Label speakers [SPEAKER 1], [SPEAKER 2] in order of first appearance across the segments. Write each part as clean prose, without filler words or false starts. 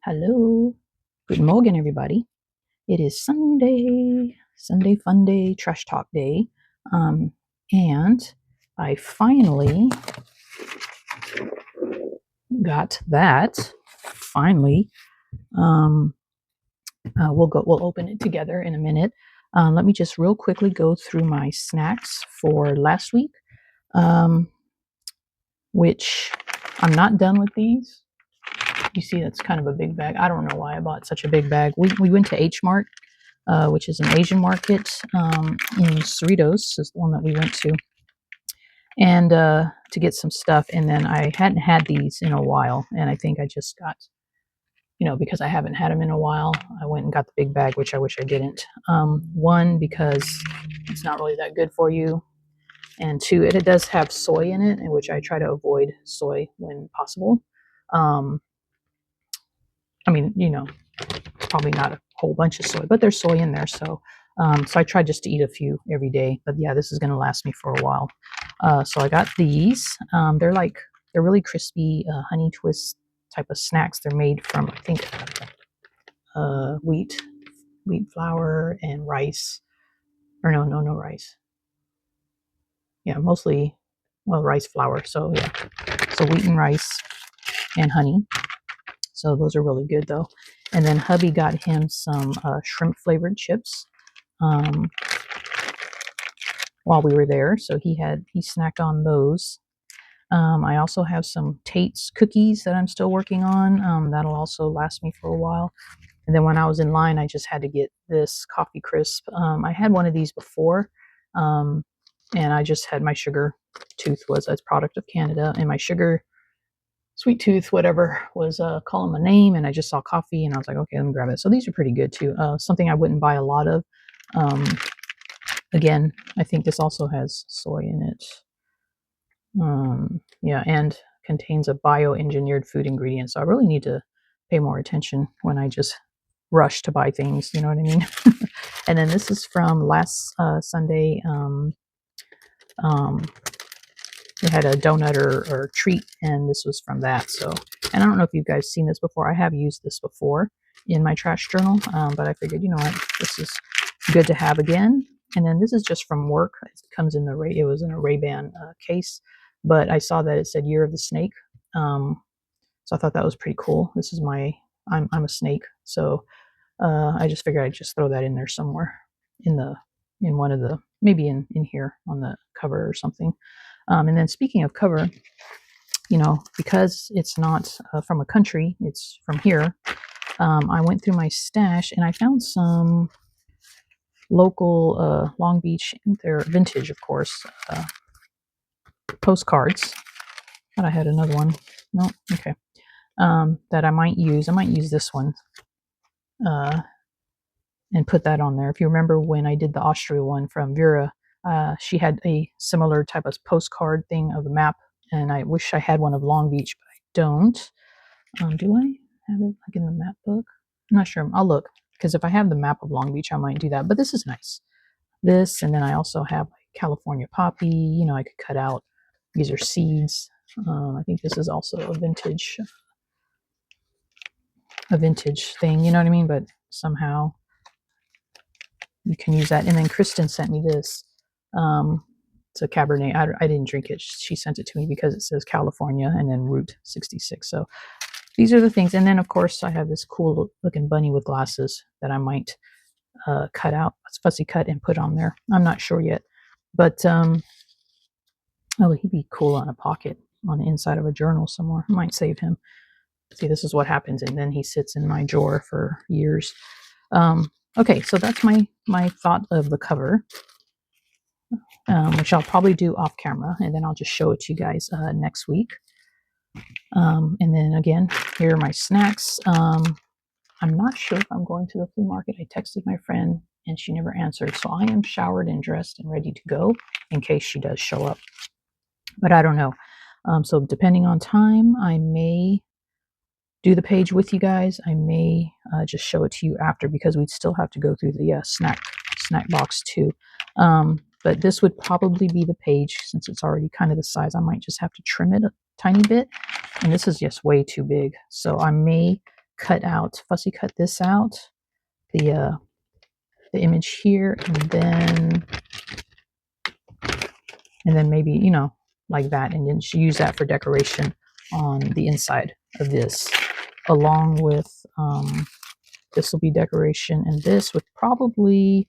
[SPEAKER 1] Hello. Guten Morgen, everybody. It is Sunday, Sunday fun day, trash talk day. And I finally got that. Finally. Um, we'll open it together in a minute. Let me just real quickly go through my snacks for last week, which I'm not done with these. You see, that's kind of a big bag. I don't know why I bought such a big bag. We went to H Mart, which is an Asian market in Cerritos, is the one that we went to, and to get some stuff. And then I hadn't had these in a while, and I think I just got, because I haven't had them in a while, I went and got the big bag, which I wish I didn't. One, because it's not really that good for you, and two, it does have soy in it, in which I try to avoid soy when possible. I mean, probably not a whole bunch of soy, but there's soy in there. So I try just to eat a few every day. But yeah, this is going to last me for a while. So I got these. They're really crispy honey twist type of snacks. They're made from, I think, wheat flour and rice. Or no rice. Yeah, mostly, rice flour. So yeah, so wheat and rice and honey. So those are really good though. And then hubby got him some shrimp flavored chips while we were there. So he snacked on those. I also have some Tate's cookies that I'm still working on. That'll also last me for a while. And then when I was in line, I just had to get this coffee crisp. I had one of these before, and I just had my sugar tooth was a product of Canada, and my sugar sweet tooth, whatever, was calling my name, and I just saw coffee, and I was like, okay, let me grab it. So these are pretty good too. Something I wouldn't buy a lot of. Again, I think this also has soy in it. Yeah, and contains a bioengineered food ingredient. So I really need to pay more attention when I just rush to buy things. You know what I mean? And then this is from last Sunday. We had a donut or treat, and this was from that. So, and I don't know if you guys seen this before. I have used this before in my trash journal, but I figured, you know what, this is good to have again. And then this is just from work. It comes in it was in a Ray-Ban case, but I saw that it said Year of the Snake. So I thought that was pretty cool. This is I'm a snake, so I just figured I'd just throw that in there somewhere in one of the, maybe in here on the cover or something. And then speaking of cover, because it's not from a country, it's from here. I went through my stash and I found some local Long Beach, they're vintage, of course, postcards. Thought I had another one. No, okay. That I might use. I might use this one and put that on there. If you remember when I did the Austria one from Vera, she had a similar type of postcard thing of a map, and I wish I had one of Long Beach, but I don't. Do I have it like in the map book? I'm not sure. I'll look, because if I have the map of Long Beach, I might do that. But this is nice. This, and then I also have like California poppy. I could cut out. These are seeds. I think this is also a vintage thing. You know what I mean? But somehow you can use that. And then Kristen sent me this. It's a Cabernet. I didn't drink it. She sent it to me because it says California and then Route 66. So these are the things. And then, of course, I have this cool looking bunny with glasses that I might cut out, fussy cut, and put on there. I'm not sure yet. But, he'd be cool on a pocket on the inside of a journal somewhere. I might save him. See, this is what happens. And then he sits in my drawer for years. Okay, so that's my thought of the cover, which I'll probably do off camera, and then I'll just show it to you guys next week. And then again, here are my snacks. I'm not sure if I'm going to the flea market. I texted my friend and she never answered, so I am showered and dressed and ready to go in case she does show up, but I don't know. So depending on time, I may do the page with you guys. I may just show it to you after, because we'd still have to go through the snack box too. But this would probably be the page, since it's already kind of the size. I might just have to trim it a tiny bit, and this is just way too big. So I may fussy cut this out, the image here, and then maybe, you know, like that, and then use that for decoration on the inside of this, along with this will be decoration, and this would probably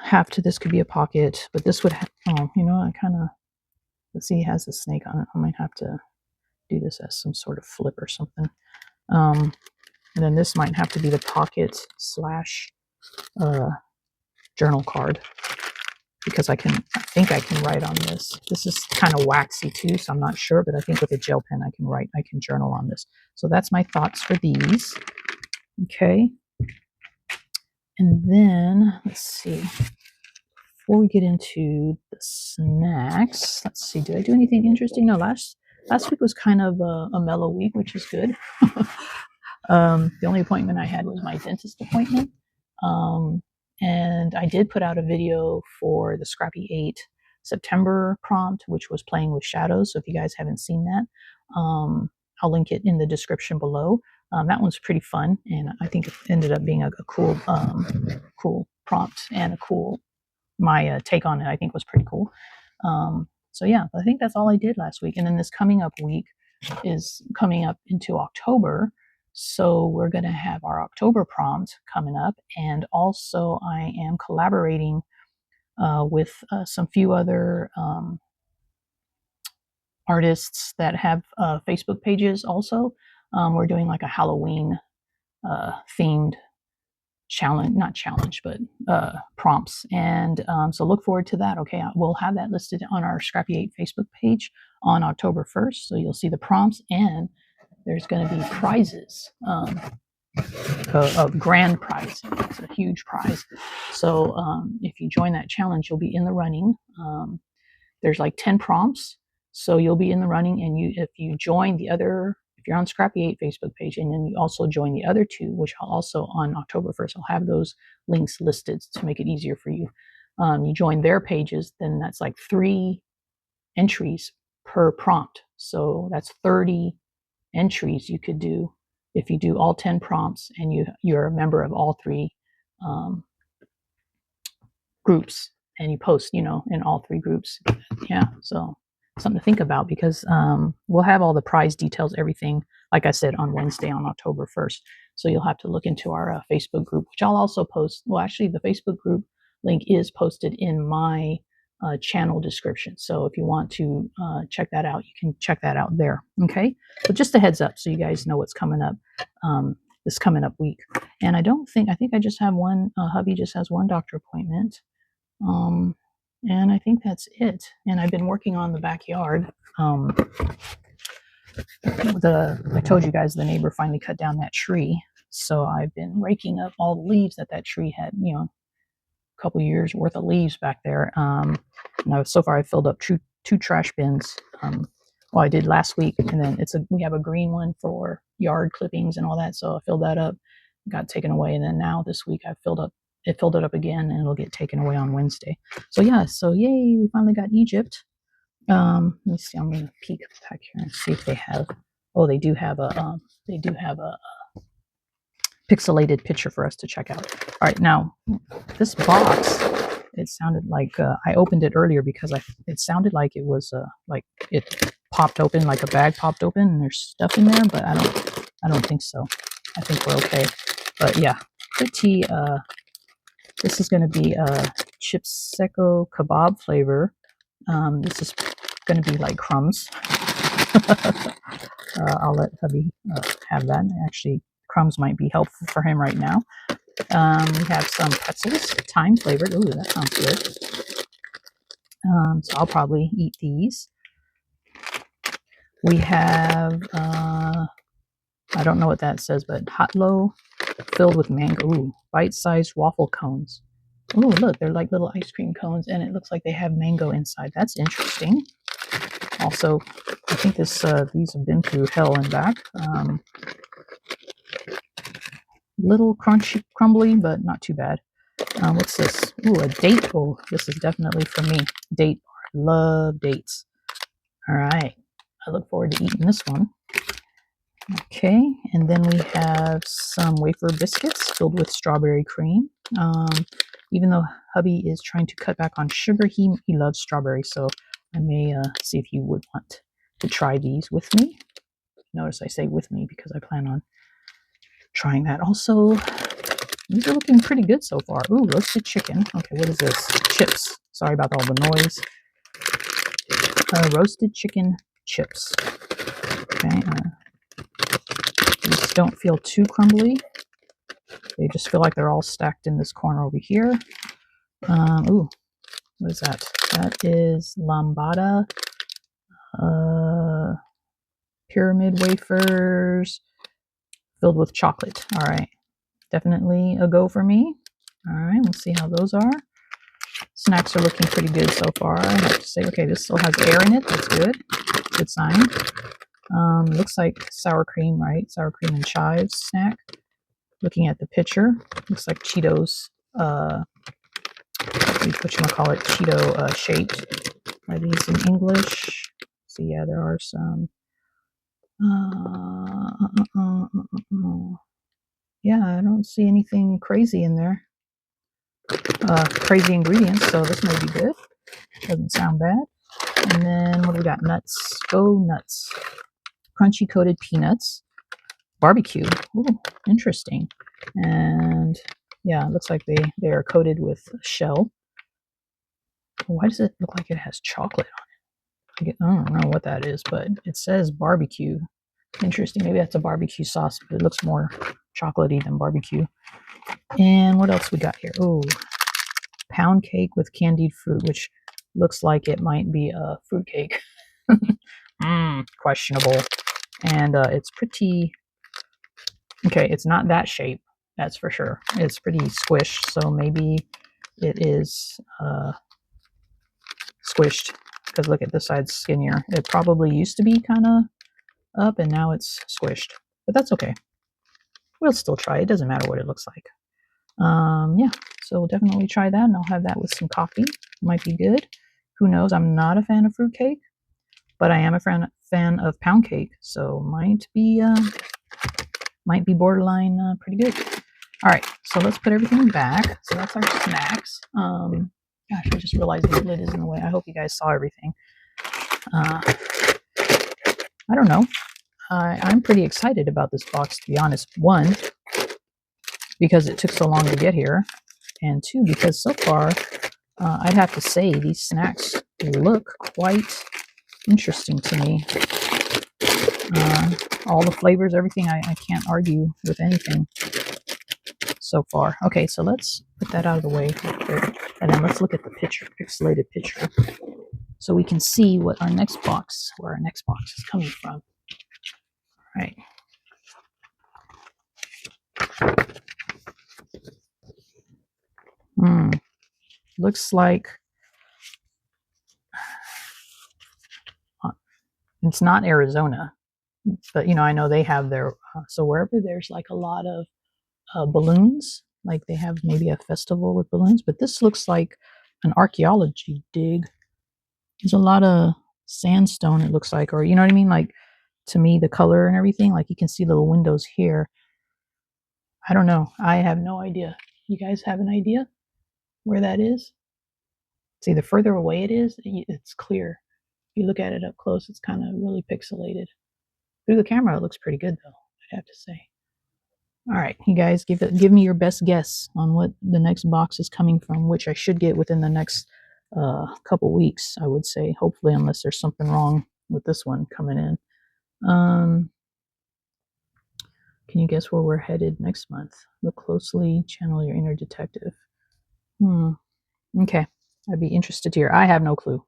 [SPEAKER 1] have to, this could be a pocket, but this would oh, you know, I kind of, let's see, it has a snake on it. I might have to do this as some sort of flip or something. And then this might have to be the pocket slash journal card, because I think I can write on this. This is kind of waxy too, so I'm not sure, but I think with a gel pen I can journal on this. So that's my thoughts for these. Okay. And then let's see. Before we get into the snacks, let's see, did I do anything interesting? No, last week was kind of a mellow week, which is good. The only appointment I had was my dentist appointment. And I did put out a video for the Scrappy 8 September prompt, which was playing with shadows. So if you guys haven't seen that, I'll link it in the description below. That one's pretty fun, and I think it ended up being a cool prompt, and my take on it, I think, was pretty cool. So yeah, I think that's all I did last week. And then this coming up week is coming up into October. So we're going to have our October prompt coming up. And also I am collaborating with some few other artists that have Facebook pages also. We're doing like a Halloween themed not challenge, but prompts. And so look forward to that. Okay, we'll have that listed on our Scrappy 8 Facebook page on October 1st. So you'll see the prompts, and there's going to be prizes, a grand prize. It's a huge prize. So if you join that challenge, you'll be in the running. There's like 10 prompts, so you'll be in the running. And if you join the other, if you're on Scrappy 8 Facebook page, and then you also join the other two, which I'll also on October 1st, I'll have those links listed to make it easier for you. You join their pages, then that's like 3 entries per prompt. So that's 30 entries you could do if you do all 10 prompts, and you're a member of all 3 groups, and you post, you know, in all 3 groups. Yeah, so something to think about, because we'll have all the prize details, everything, like I said, on Wednesday, on October 1st. So you'll have to look into our Facebook group, which I'll also post. Well, actually, the Facebook group link is posted in my channel description. So if you want to check that out, you can check that out there. Okay, but just a heads up so you guys know what's coming up this coming up week. And I think I just have one, hubby just has one doctor appointment. And I think that's it. And I've been working on the backyard. I told you guys the neighbor finally cut down that tree. So I've been raking up all the leaves that tree had, you know, a couple years worth of leaves back there. Now so far I filled up two trash bins. Well, I did last week, and then we have a green one for yard clippings and all that. So I filled that up, got taken away. And then now this week I filled it up again, and it'll get taken away on Wednesday. So yeah, so yay, we finally got Egypt. Let me see, I'm gonna peek back here and see if they have, oh, they do have a pixelated picture for us to check out. All right, now this box, it sounded like I opened it earlier because it sounded like it was like it popped open, like a bag popped open and there's stuff in there, but I don't think so. I think we're okay. But yeah, pretty this is going to be a chips seco kebab flavor. This is going to be like crumbs. I'll let hubby have that. Actually, crumbs might be helpful for him right now. We have some pretzels, thyme flavored. Ooh, that sounds good. So I'll probably eat these. We have, I don't know what that says, but hot low filled with mango. Ooh, bite-sized waffle cones. Oh, look, they're like little ice cream cones, and it looks like they have mango inside. That's interesting. Also, I think these have been through hell and back. Little crunchy, crumbly, but not too bad. What's this? Ooh, a date. Oh, this is definitely for me. Date bar. Love dates. All right. I look forward to eating this one. Okay, and then we have some wafer biscuits filled with strawberry cream. Even though hubby is trying to cut back on sugar, he loves strawberry, so I may see if he would want to try these with me. Notice I say with me because I plan on trying that. Also, these are looking pretty good so far. Ooh, roasted chicken. Okay, what is this? Chips. Sorry about all the noise. Roasted chicken chips. Okay, these don't feel too crumbly. They just feel like they're all stacked in this corner over here. Ooh, what is that? That is lambada pyramid wafers filled with chocolate. All right, definitely a go for me. All right, we'll see how those are. Snacks are looking pretty good so far. I have to say, okay, this still has air in it. That's good. Good sign. Looks like sour cream, right? Sour cream and chives snack. Looking at the picture, looks like Cheetos. Whatchamacallit, Cheeto shaped. Are these in English? So yeah, there are some. Yeah, I don't see anything crazy in there. Crazy ingredients, so this may be good. Doesn't sound bad. And then what do we got? Nuts. Go nuts. Crunchy coated peanuts. Barbecue. Ooh, interesting. And yeah, it looks like they are coated with shell. Why does it look like it has chocolate on it? I don't know what that is, but it says barbecue. Interesting. Maybe that's a barbecue sauce, but it looks more chocolatey than barbecue. And what else we got here? Oh, pound cake with candied fruit, which looks like it might be a fruit cake. Questionable. And it's pretty. Okay, it's not that shape, that's for sure. It's pretty squished, so maybe it is squished, because look at this side's skinnier. It probably used to be kind of up, and now it's squished. But that's okay. We'll still try. It doesn't matter what it looks like. Yeah, so we'll definitely try that, and I'll have that with some coffee. Might be good. Who knows? I'm not a fan of fruitcake, but I am a fan of pound cake, so might be borderline pretty good. All right, so let's put everything back. So that's our snacks. Gosh, I just realized the lid is in the way. I hope you guys saw everything. I don't know. I'm pretty excited about this box, to be honest. One, because it took so long to get here, and two, because so far, I'd have to say these snacks look quite interesting to me. All the flavors, everything, I can't argue with anything so far. Okay, so let's put that out of the way real quick, and then let's look at the picture, pixelated picture, so we can see what our next box, where our next box is coming from. All right. Looks like it's not Arizona, but I know they have their. So wherever there's like a lot of balloons, like they have maybe a festival with balloons, but this looks like an archaeology dig. There's a lot of sandstone, it looks like, or you know what I mean? Like, to me, the color and everything, like you can see little windows here. I don't know. I have no idea. You guys have an idea where that is? See, the further away it is, it's clear. If you look at it up close, it's kind of really pixelated. Through the camera, it looks pretty good, though, I'd have to say. All right, you guys, give me your best guess on what the next box is coming from, which I should get within the next couple weeks, I would say, hopefully, unless there's something wrong with this one coming in. Can you guess where we're headed next month? Look closely, channel your inner detective. Okay, I'd be interested to hear. I have no clue.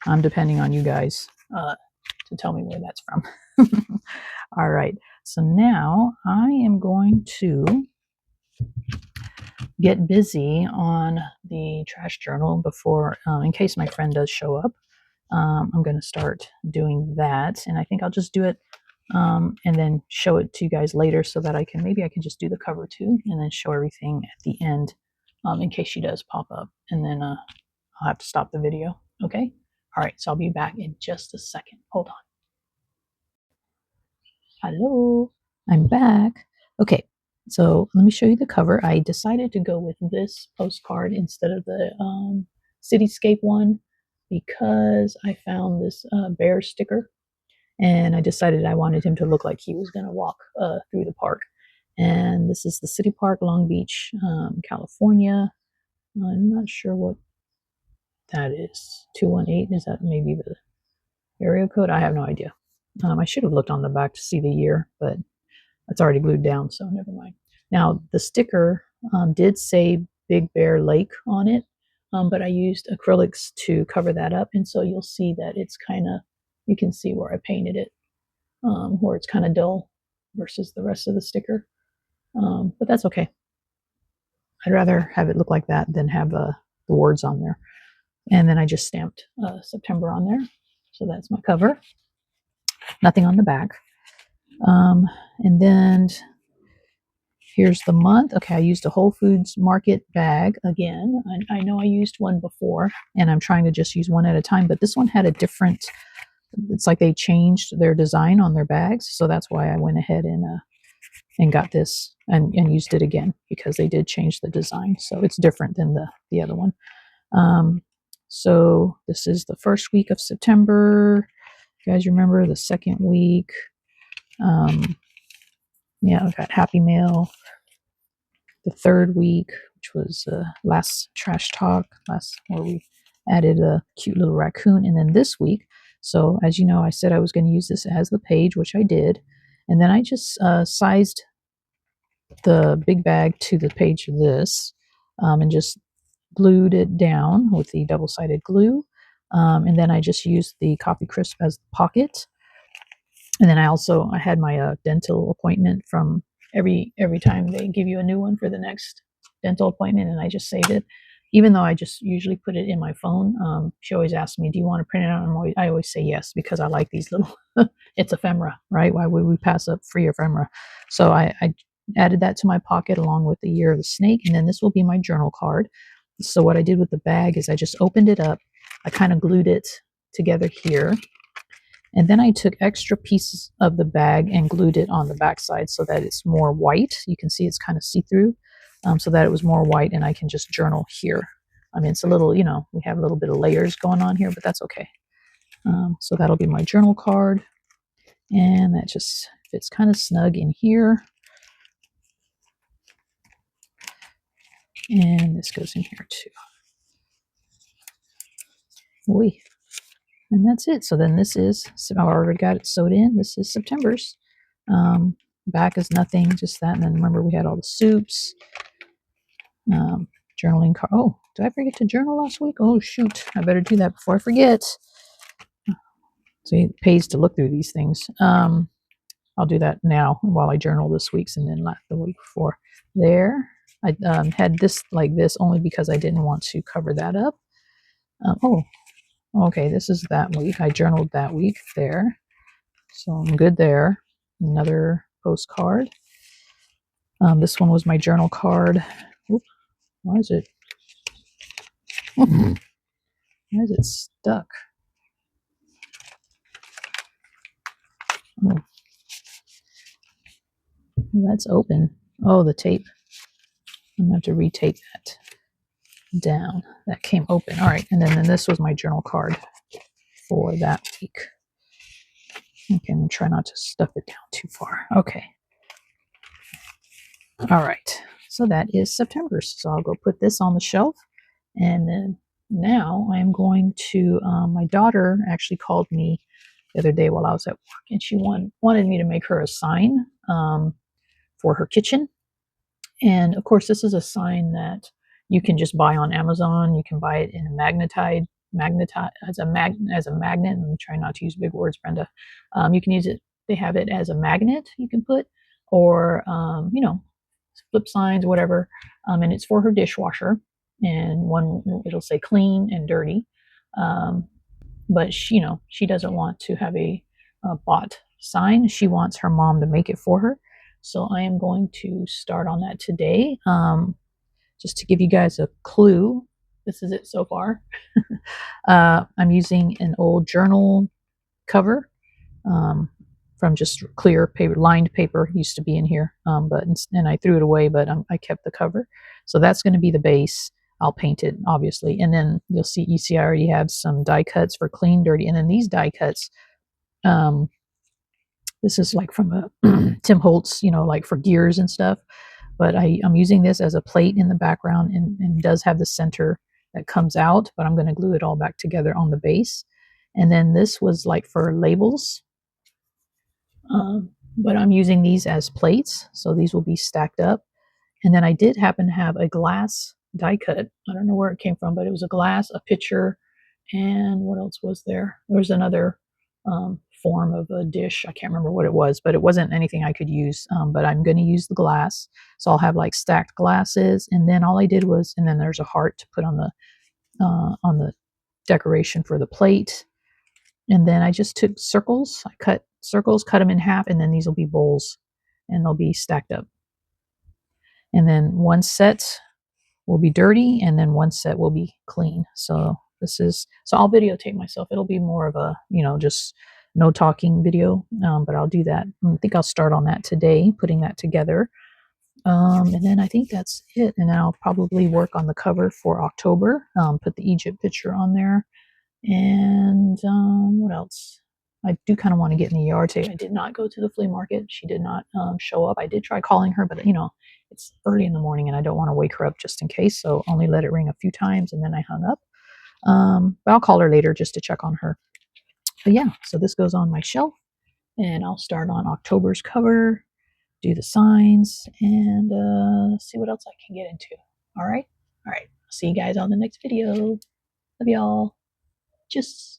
[SPEAKER 1] I'm depending on you guys to tell me where that's from. All right, so now I am going to get busy on the trash journal before, in case my friend does show up. I'm going to start doing that, and I think I'll just do it and then show it to you guys later, so that maybe I can just do the cover too, and then show everything at the end in case she does pop up, and then I'll have to stop the video. Okay. All right, so I'll be back in just a second. Hold on. Hello, I'm back. Okay, so let me show you the cover. I decided to go with this postcard instead of the cityscape one because I found this bear sticker, and I decided I wanted him to look like he was going to walk through the park. And this is the City Park, Long Beach, California. I'm not sure what that is. 218, is that maybe the area code? I have no idea. I should have looked on the back to see the year, but it's already glued down, so never mind. Now, the sticker did say Big Bear Lake on it, but I used acrylics to cover that up, and so you'll see that it's kind of, you can see where I painted it, where it's kind of dull versus the rest of the sticker. But that's okay. I'd rather have it look like that than have the words on there. And then I just stamped September on there. So that's my cover. Nothing on the back. And then here's the month. Okay, I used a Whole Foods Market bag again. I know I used one before, and I'm trying to just use one at a time, but this one had a different, it's like they changed their design on their bags. So that's why I went ahead and got this and used it again, because they did change the design. So it's different than the other one. So this is the first week of September. You guys remember the second week? Yeah, I've got Happy Mail. The third week, which was last Trash Talk, where we added a cute little raccoon. And then this week, so as you know, I said I was going to use this as the page, which I did. And then I just sized the big bag to the page of this, and just glued it down with the double-sided glue. And then I just used the Coffee Crisp as the pocket. And then I had my dental appointment from every time they give you a new one for the next dental appointment, and I just saved it. Even though I just usually put it in my phone, she always asks me, "Do you want to print it out?" I always say yes, because I like these little. It's ephemera, right? Why would we pass up free ephemera? So I added that to my pocket along with the year of the snake, and then this will be my journal card. So what I did with the bag is I just opened it up. I kind of glued it together here, and then I took extra pieces of the bag and glued it on the backside so that it's more white. You can see it's kind of see-through, so that it was more white, and I can just journal here. I mean, it's a little, we have a little bit of layers going on here, but that's okay. So that'll be my journal card, and that just fits kind of snug in here. And this goes in here too. Wee. And that's it. So then this is, I already got it sewed in. This is September's. Back is nothing, just that. And then remember, we had all the soups. Journaling card. Oh, did I forget to journal last week? Oh, shoot. I better do that before I forget. So it pays to look through these things. I'll do that now while I journal this week's, and then the week before. There. I had this like this only because I didn't want to cover that up. Oh, okay, this is that week. I journaled that week there. So I'm good there. Another postcard. This one was my journal card. Oops, why is it? Why is it stuck? Oh, that's open. Oh, the tape. I'm gonna have to retape that down. That came open. All right, and then this was my journal card for that week. Okay, I'm gonna try not to stuff it down too far. Okay. All right. So that is September's. So I'll go put this on the shelf, and then now I'm going to. My daughter actually called me the other day while I was at work, and she wanted me to make her a sign for her kitchen. And of course, this is a sign that you can just buy on Amazon. You can buy it in a magnet as a magnet. I'm trying not to use big words, Brenda. You can use it. They have it as a magnet you can put, or flip signs, whatever. And it's for her dishwasher. And one, it'll say clean and dirty. But she doesn't want to have a bought sign. She wants her mom to make it for her. So I am going to start on that today. Just to give you guys a clue, this is it so far. I'm using an old journal cover. from just clear paper, lined paper used to be in here, but and I threw it away, but I kept the cover. So that's going to be the base. I'll paint it, obviously, and then you see I already have some die cuts for clean, dirty, and then these die cuts. This is like from a Tim Holtz, like for gears and stuff. But I'm using this as a plate in the background, and it does have the center that comes out, but I'm going to glue it all back together on the base. And then this was like for labels, but I'm using these as plates, so these will be stacked up. And then I did happen to have a glass die cut. I don't know where it came from, but it was a glass, a pitcher, and what else was there? There was another form of a dish. I can't remember what it was, but it wasn't anything I could use. But I'm going to use the glass, so I'll have like stacked glasses. And then all I did was, and then there's a heart to put on the decoration for the plate. And then I just took circles. I cut circles, cut them in half, and then these will be bowls, and they'll be stacked up. And then one set will be dirty, and then one set will be clean. So I'll videotape myself. It'll be more of a, just no talking video, but I'll do that. I think I'll start on that today, putting that together. And then I think that's it. And then I'll probably work on the cover for October, put the Egypt picture on there. And what else? I do kind of want to get in the yard today. I did not go to the flea market. She did not show up. I did try calling her, but it's early in the morning and I don't want to wake her up just in case. So only let it ring a few times and then I hung up. But I'll call her later just to check on her. But yeah, so this goes on my shelf and I'll start on October's cover, do the signs, and see what else I can get into. All right. See you guys on the next video. Love y'all. Tschüss.